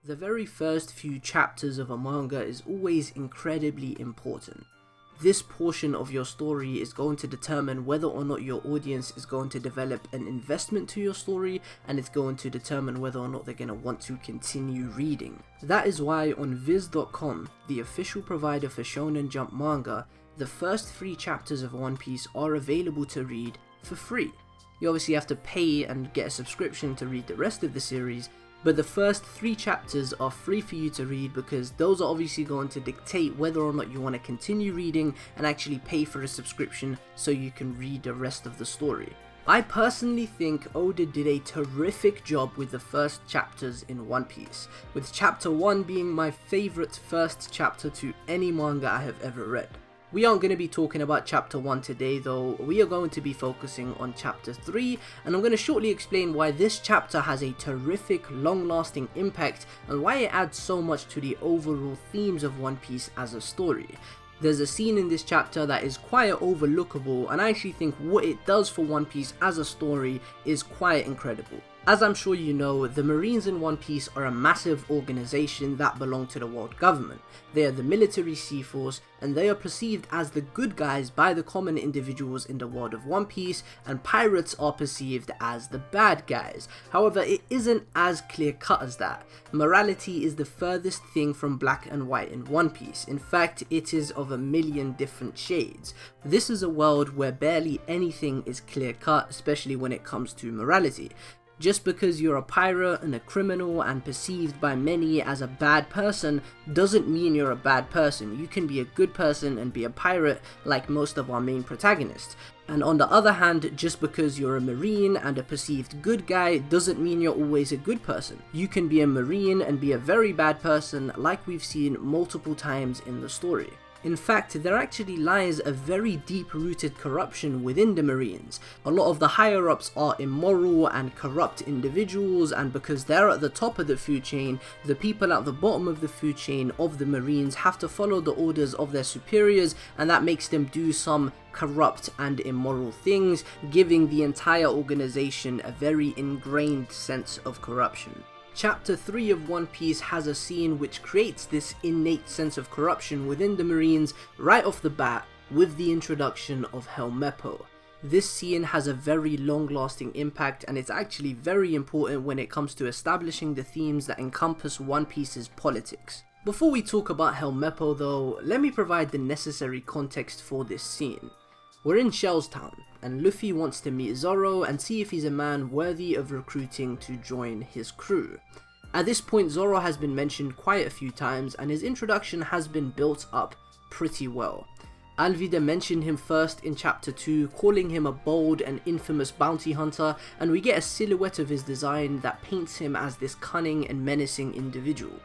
The very first few chapters of a manga is always incredibly important. This portion of your story is going to determine whether or not your audience is going to develop an investment to your story, and it's going to determine whether or not they're going to want to continue reading. That is why on Viz.com, the official provider for Shonen Jump manga, the first 3 chapters of One Piece are available to read for free. You obviously have to pay and get a subscription to read the rest of the series, but the first 3 chapters are free for you to read because those are obviously going to dictate whether or not you want to continue reading and actually pay for a subscription so you can read the rest of the story. I personally think Oda did a terrific job with the first chapters in One Piece, with chapter 1 being my favourite first chapter to any manga I have ever read. We aren't going to be talking about chapter 1 today though, we are going to be focusing on chapter 3, and I'm going to shortly explain why this chapter has a terrific long-lasting impact and why it adds so much to the overall themes of One Piece as a story. There's a scene in this chapter that is quite overlookable, and I actually think what it does for One Piece as a story is quite incredible. As I'm sure you know, the Marines in One Piece are a massive organisation that belong to the world government. They are the military sea force, and they are perceived as the good guys by the common individuals in the world of One Piece, and pirates are perceived as the bad guys. However, it isn't as clear cut as that. Morality is the furthest thing from black and white in One Piece. In fact, it is of a million different shades. This is a world where barely anything is clear cut, especially when it comes to morality. Just because you're a pirate and a criminal and perceived by many as a bad person doesn't mean you're a bad person. You can be a good person and be a pirate like most of our main protagonists. And on the other hand, just because you're a marine and a perceived good guy doesn't mean you're always a good person. You can be a marine and be a very bad person like we've seen multiple times in the story. In fact, there actually lies a very deep-rooted corruption within the Marines. A lot of the higher-ups are immoral and corrupt individuals, and because they're at the top of the food chain, the people at the bottom of the food chain of the Marines have to follow the orders of their superiors, and that makes them do some corrupt and immoral things, giving the entire organization a very ingrained sense of corruption. Chapter 3 of One Piece has a scene which creates this innate sense of corruption within the Marines right off the bat with the introduction of Helmeppo. This scene has a very long-lasting impact, and it's actually very important when it comes to establishing the themes that encompass One Piece's politics. Before we talk about Helmeppo though, let me provide the necessary context for this scene. We're in Shell's Town, and Luffy wants to meet Zoro and see if he's a man worthy of recruiting to join his crew. At this point, Zoro has been mentioned quite a few times, and his introduction has been built up pretty well. Alvida mentioned him first in chapter 2, calling him a bold and infamous bounty hunter, and we get a silhouette of his design that paints him as this cunning and menacing individual.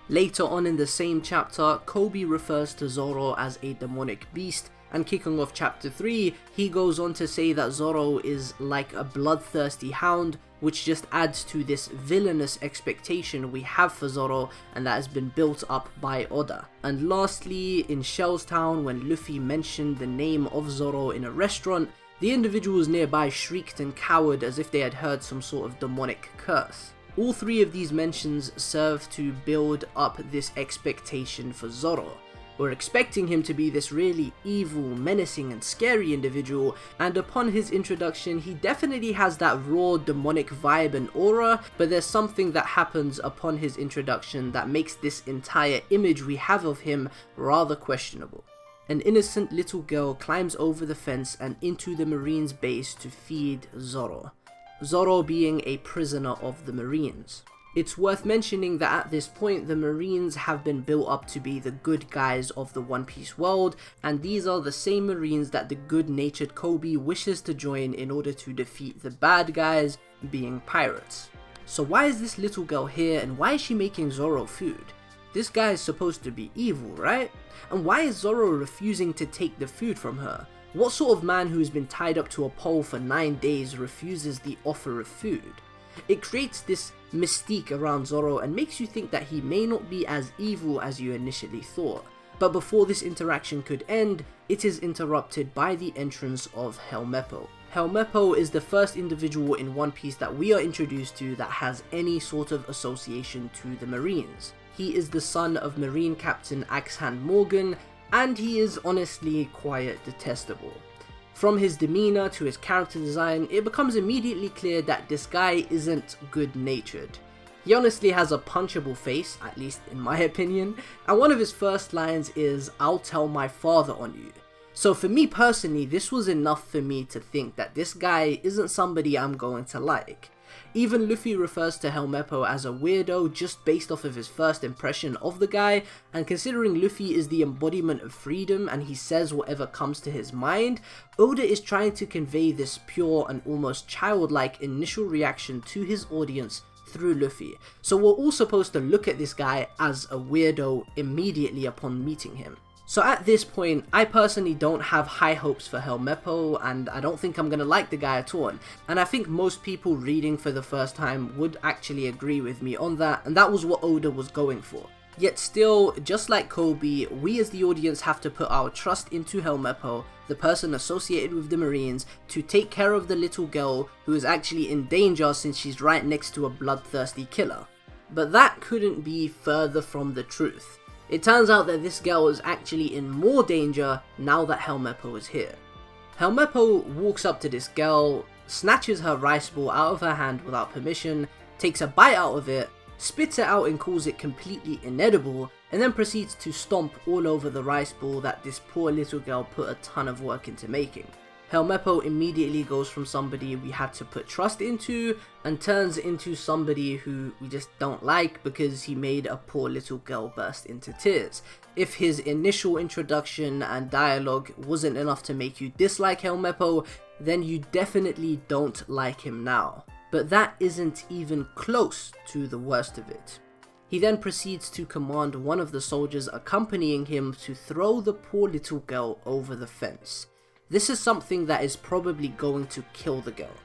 Later on in the same chapter, Kobe refers to Zoro as a demonic beast, and kicking off chapter 3, he goes on to say that Zoro is like a bloodthirsty hound, which just adds to this villainous expectation we have for Zoro, and that has been built up by Oda. And lastly, in Shell's Town, when Luffy mentioned the name of Zoro in a restaurant, the individuals nearby shrieked and cowered as if they had heard some sort of demonic curse. All 3 of these mentions serve to build up this expectation for Zoro. We're expecting him to be this really evil, menacing and scary individual, and upon his introduction he definitely has that raw demonic vibe and aura, but there's something that happens upon his introduction that makes this entire image we have of him rather questionable. An innocent little girl climbs over the fence and into the Marines' base to feed Zoro. Zoro being a prisoner of the Marines. It's worth mentioning that at this point the Marines have been built up to be the good guys of the One Piece world, and these are the same Marines that the good-natured Kobe wishes to join in order to defeat the bad guys, being pirates. So why is this little girl here, and why is she making Zoro food? This guy is supposed to be evil, right? And why is Zoro refusing to take the food from her? What sort of man who's been tied up to a pole for 9 days refuses the offer of food? It creates this mystique around Zoro and makes you think that he may not be as evil as you initially thought. But before this interaction could end, it is interrupted by the entrance of Helmeppo. Helmeppo is the first individual in One Piece that we are introduced to that has any sort of association to the Marines. He is the son of Marine Captain Axehand Morgan, and he is honestly quite detestable. From his demeanor to his character design, it becomes immediately clear that this guy isn't good-natured. He honestly has a punchable face, at least in my opinion, and one of his first lines is, "I'll tell my father on you." So for me personally, this was enough for me to think that this guy isn't somebody I'm going to like. Even Luffy refers to Helmeppo as a weirdo just based off of his first impression of the guy, and considering Luffy is the embodiment of freedom and he says whatever comes to his mind, Oda is trying to convey this pure and almost childlike initial reaction to his audience through Luffy. So we're all supposed to look at this guy as a weirdo immediately upon meeting him. So at this point, I personally don't have high hopes for Helmeppo, and I don't think I'm gonna like the guy at all. And I think most people reading for the first time would actually agree with me on that, and that was what Oda was going for. Yet still, just like Kobe, we as the audience have to put our trust into Helmeppo, the person associated with the Marines, to take care of the little girl who is actually in danger since she's right next to a bloodthirsty killer. But that couldn't be further from the truth. It turns out that this girl is actually in more danger now that Helmeppo is here. Helmeppo walks up to this girl, snatches her rice ball out of her hand without permission, takes a bite out of it, spits it out and calls it completely inedible, and then proceeds to stomp all over the rice ball that this poor little girl put a ton of work into making. Helmeppo immediately goes from somebody we had to put trust into and turns into somebody who we just don't like because he made a poor little girl burst into tears. If his initial introduction and dialogue wasn't enough to make you dislike Helmeppo, then you definitely don't like him now. But that isn't even close to the worst of it. He then proceeds to command one of the soldiers accompanying him to throw the poor little girl over the fence. This is something that is probably going to kill the girl.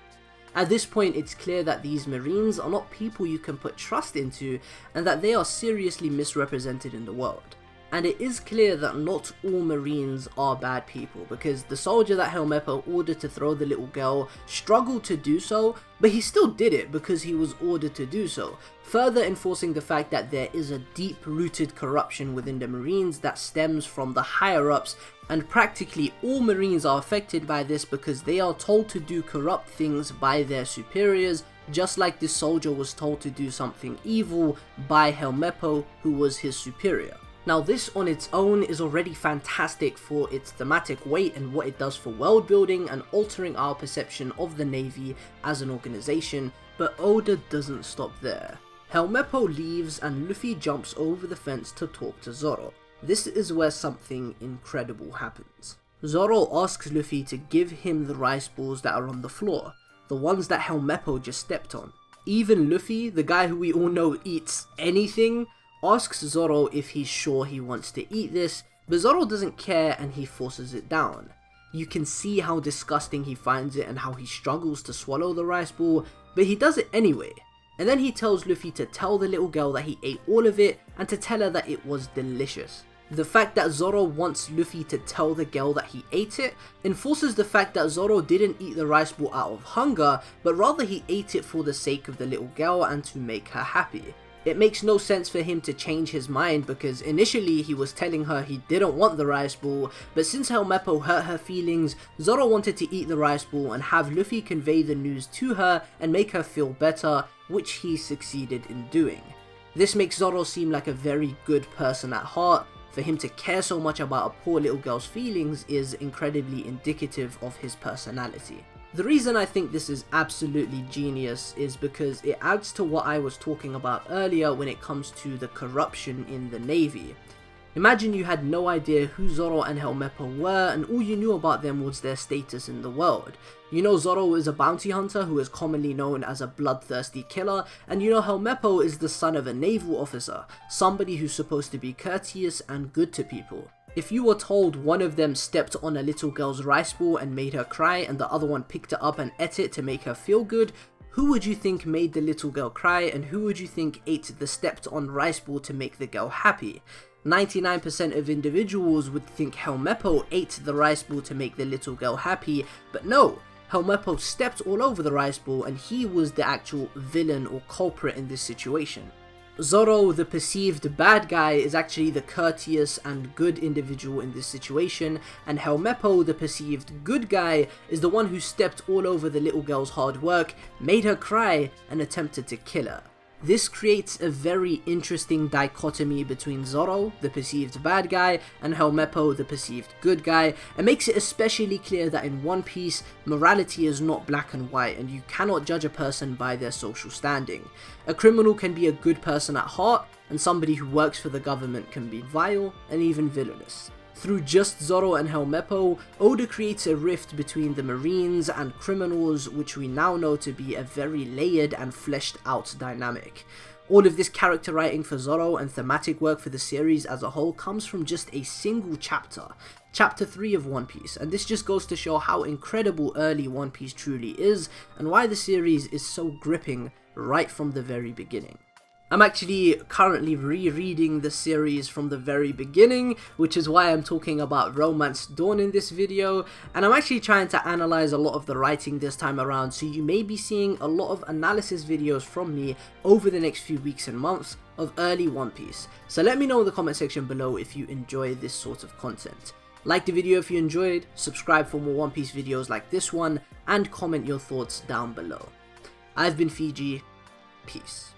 At this point, it's clear that these Marines are not people you can put trust into, and that they are seriously misrepresented in the world. And it is clear that not all Marines are bad people, because the soldier that Helmeppo ordered to throw the little girl struggled to do so, but he still did it because he was ordered to do so, further enforcing the fact that there is a deep-rooted corruption within the Marines that stems from the higher-ups, and practically all Marines are affected by this because they are told to do corrupt things by their superiors, just like this soldier was told to do something evil by Helmeppo, who was his superior. Now this on its own is already fantastic for its thematic weight and what it does for world building and altering our perception of the Navy as an organization, but Oda doesn't stop there. Helmeppo leaves and Luffy jumps over the fence to talk to Zoro. This is where something incredible happens. Zoro asks Luffy to give him the rice balls that are on the floor, the ones that Helmeppo just stepped on. Even Luffy, the guy who we all know eats anything, asks Zoro if he's sure he wants to eat this, but Zoro doesn't care and he forces it down. You can see how disgusting he finds it and how he struggles to swallow the rice ball, but he does it anyway. And then he tells Luffy to tell the little girl that he ate all of it and to tell her that it was delicious. The fact that Zoro wants Luffy to tell the girl that he ate it enforces the fact that Zoro didn't eat the rice ball out of hunger, but rather he ate it for the sake of the little girl and to make her happy. It makes no sense for him to change his mind because initially he was telling her he didn't want the rice ball, but since Helmeppo hurt her feelings, Zoro wanted to eat the rice ball and have Luffy convey the news to her and make her feel better, which he succeeded in doing. This makes Zoro seem like a very good person at heart. For him to care so much about a poor little girl's feelings is incredibly indicative of his personality. The reason I think this is absolutely genius is because it adds to what I was talking about earlier when it comes to the corruption in the Navy. Imagine you had no idea who Zoro and Helmeppo were and all you knew about them was their status in the world. You know Zoro is a bounty hunter who is commonly known as a bloodthirsty killer, and you know Helmeppo is the son of a naval officer, somebody who's supposed to be courteous and good to people. If you were told one of them stepped on a little girl's rice ball and made her cry and the other one picked it up and ate it to make her feel good, who would you think made the little girl cry and who would you think ate the stepped on rice ball to make the girl happy? 99% of individuals would think Helmeppo ate the rice ball to make the little girl happy, but no, Helmeppo stepped all over the rice ball and he was the actual villain or culprit in this situation. Zoro, the perceived bad guy, is actually the courteous and good individual in this situation, and Helmeppo, the perceived good guy, is the one who stepped all over the little girl's hard work, made her cry, and attempted to kill her. This creates a very interesting dichotomy between Zoro, the perceived bad guy, and Helmeppo, the perceived good guy, and makes it especially clear that in One Piece, morality is not black and white, and you cannot judge a person by their social standing. A criminal can be a good person at heart, and somebody who works for the government can be vile and even villainous. Through just Zoro and Helmeppo, Oda creates a rift between the Marines and criminals, which we now know to be a very layered and fleshed out dynamic. All of this character writing for Zoro and thematic work for the series as a whole comes from just a single chapter, Chapter 3 of One Piece, and this just goes to show how incredible early One Piece truly is, and why the series is so gripping right from the very beginning. I'm actually currently rereading the series from the very beginning, which is why I'm talking about Romance Dawn in this video, and I'm actually trying to analyze a lot of the writing this time around, so you may be seeing a lot of analysis videos from me over the next few weeks and months of early One Piece. So let me know in the comment section below if you enjoy this sort of content. Like the video if you enjoyed, subscribe for more One Piece videos like this one, and comment your thoughts down below. I've been Fiji, peace.